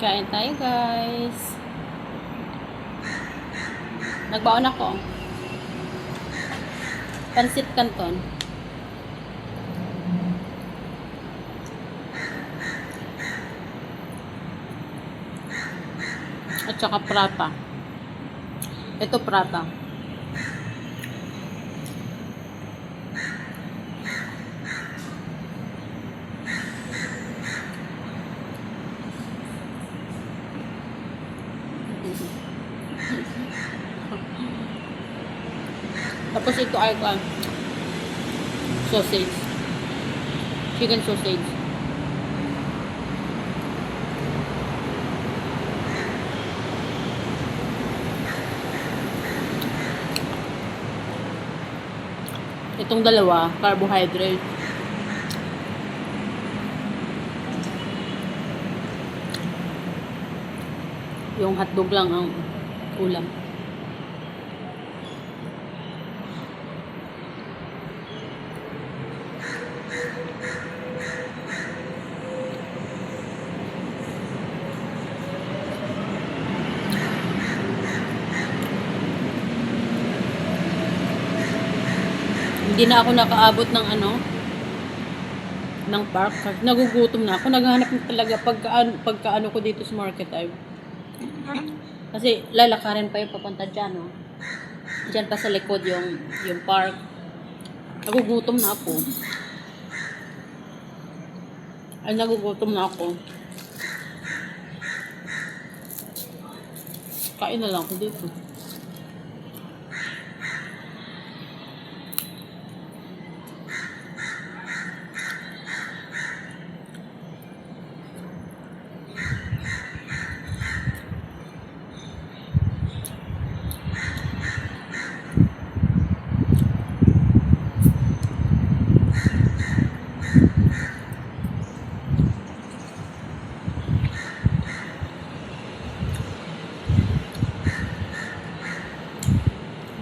Kain tayo, guys. Nagbaon ako. Pansit Canton. At saka prata. Ito prata. Tapos ito ay sausage. Chicken sausage. Itong dalawa, carbohydrate. Yung hotdog lang ang ulam. Hindi na ako nakaabot ng ng park. Nagugutom na ako. Naghahanap na talaga pagka ko dito sa market ay. Kasi lalakarin pa yung papunta dyan, no? Dyan pa sa likod yung park. Nagugutom na ako. Nagugutom na ako. Kain na lang ako dito.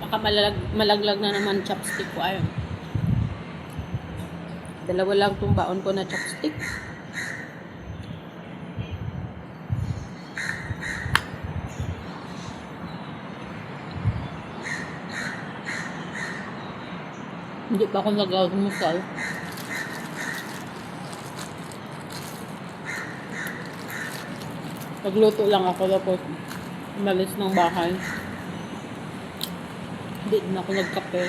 Baka malaglag na naman chopstick ko. Ayun. Dalawa lang itong baon ko na chopstick. Hindi pa ako nag-almusal. Nagluto lang ako tapos umalis ng bahay. Hindi na ako nagkape.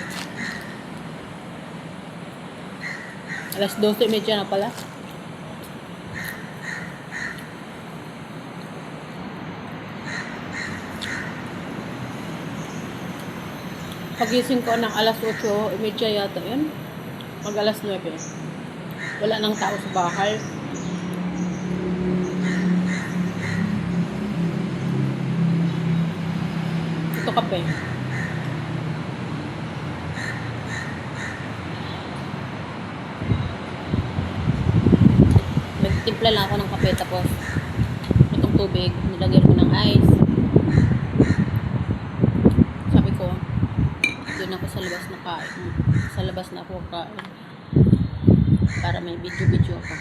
Alas 12:30 na pala. Pagising ko ng alas 8:30 yata yun. Mag alas 9. Wala nang tao sa bahay. Ito kape. Nagtimpla lang ako ng kape tapos itong tubig, nilagyan ko ng ice. Sabi ko, doon ako sa labas na kain. Sa labas na ako kain. Para may video ako.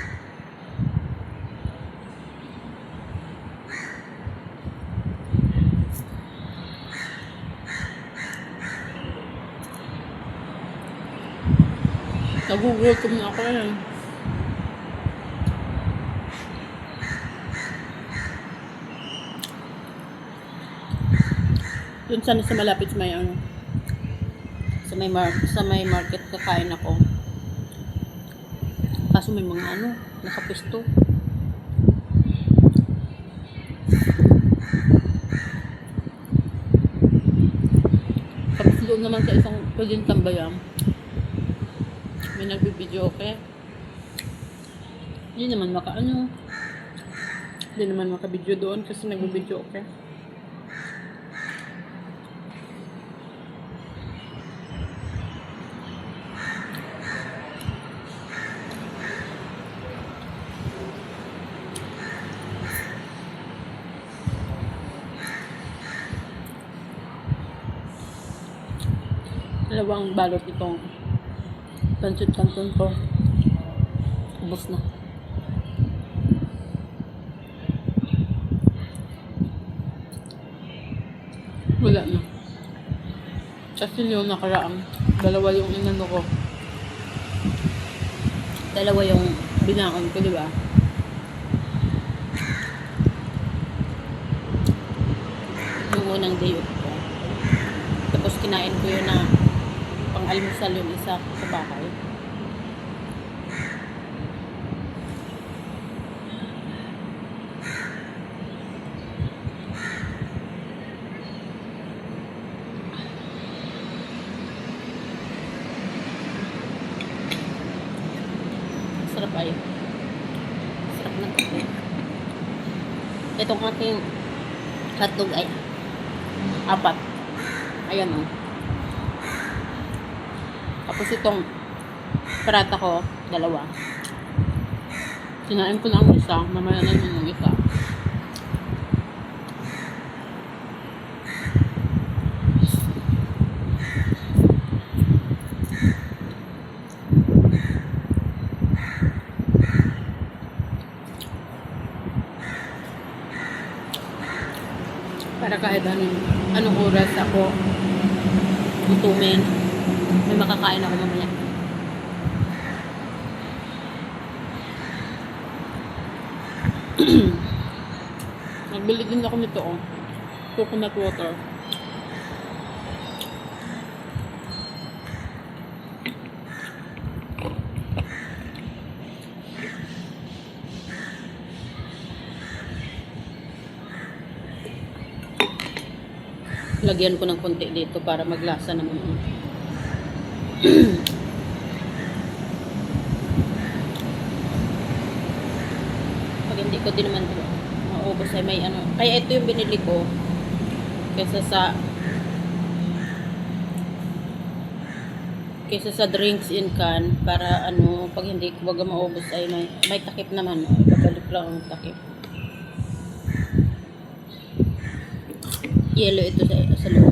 Nagugutom na ako eh. Doon sana sa malapit sa may sa may market kakain ako. Kaso may mga nakapisto. Tapos doon naman sa isang pwedeng tambayan. May nagbibideo okay. Hindi naman hindi naman makabideo doon kasi nagbibideo okay. Dalawang balot itong Pansit Canton ko. Ubos na. Wala na. Kasi yung nakaraang, dalawa yung inano ko. Dalawa yung binakon ko, di ba? Yung unang day off ko. Tapos kinain ko yun na pang-almusal yung isa sa bahay. Sarap ay. Sarap ng kape. Itong aking hotdog ay 4. Ayan o. Tapos itong parata ko, 2. Sinain ko lang isa, mamaya na yun yung isa. Para kahit anong oras ako gutumin, may makakain ako mamaya. Nagbili din ako nito coconut water. Lagyan ko ng konti dito para maglasa naman. Pag hindi ko din naman maubos ay may ano. Kaya ito yung binili ko kaysa sa drinks in can, para ano, pag hindi ko baga maubos ay may takip naman. Babalik lang ang takip. Yellow ito sa loob.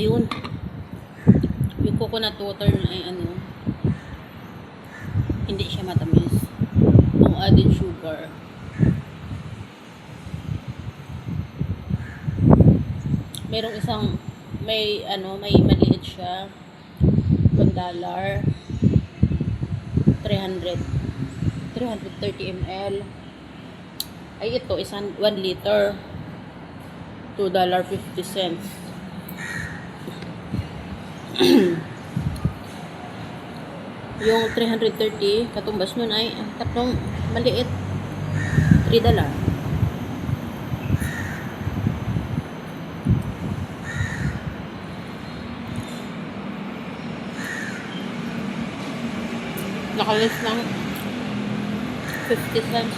Ayun. Yung coconut water na ay ano, hindi siya matamis. No added sugar. Merong isang may maliit siya. $1. 330 ml. Ay ito, 1 liter. $2.50. Yung 330, katumbas nun ay tatlong maliit. $3. Nakalis ng 50 cents.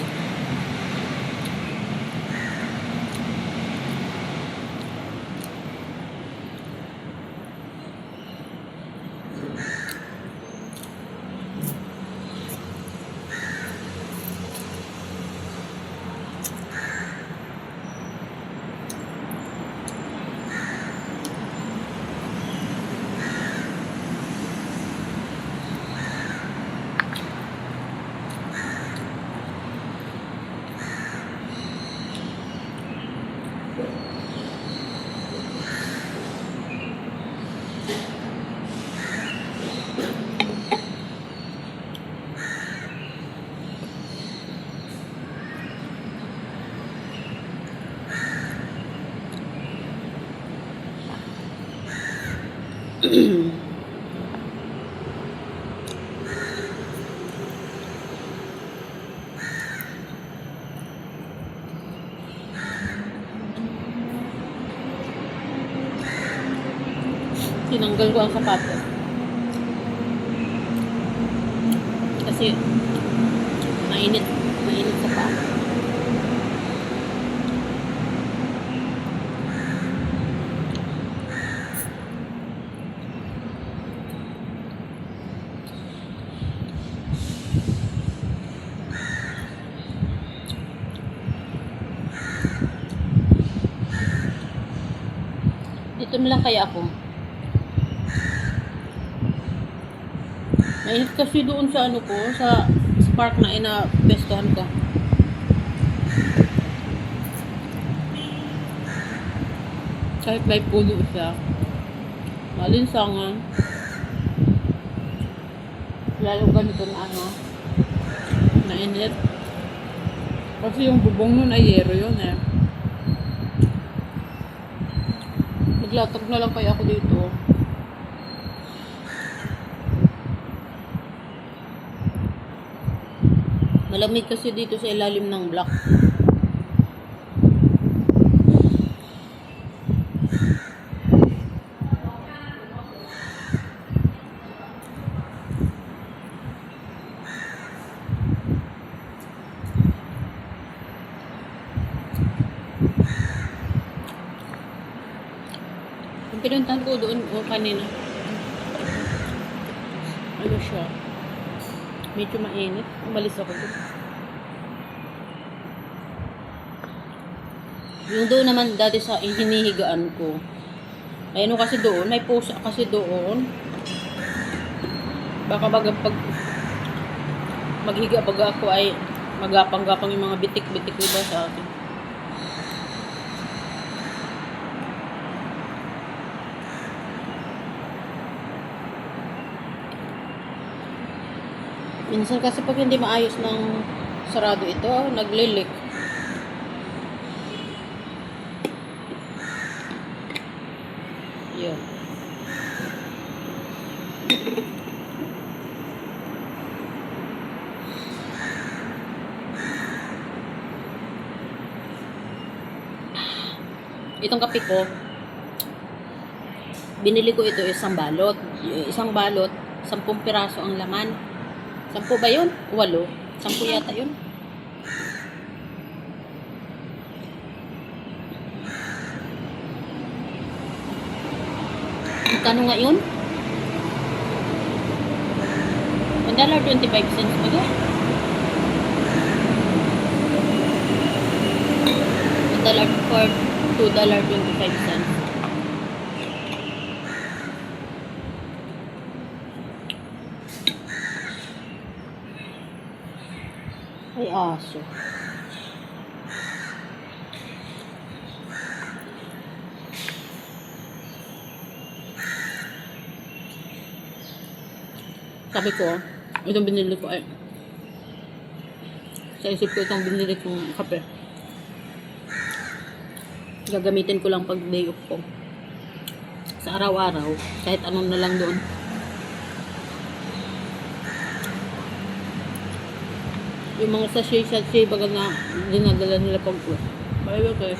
Tinanggal ko ang sapatos kasi mainit sa paa. Dito na lang kaya ako. Mainit kasi doon sa ano ko, sa park na inapestuhan ko. Kahit may puno siya, malinsangan. Lalo ganito na nainit. Kasi yung bubong nun ay yero yun eh. Maglatag na lang kaya ako dito. Malamig kasi dito sa ilalim ng block. Yung pinuntahan ko doon kanina, ano siya, medyo mainit. Umalis ako doon. Yung doon naman dati sa hinihigaan ko, ay ano kasi doon, may pusa kasi doon. Baka baga pag maghiga baga ako ay magapang-gapang yung mga bitik-bitik diba sa akin. Minsan kasi pag hindi maayos ng sarado ito, naglilik. Yun. Itong kape ko, binili ko ito isang balot. Isang balot, 10 piraso ang laman. 10 ba yun? 8? 10 yata yun. Magkano nga yun? $1.25 ba yun? $1 for $2.25. Ay, aso. Sabi ko, itong binili ko ay sa isip ko itong binili kong kape. Gagamitin ko lang pag day off ko. Sa araw-araw, kahit anong na lang doon. Yung mga sachet baga na dinadala nila pag uwi. Bye, okay.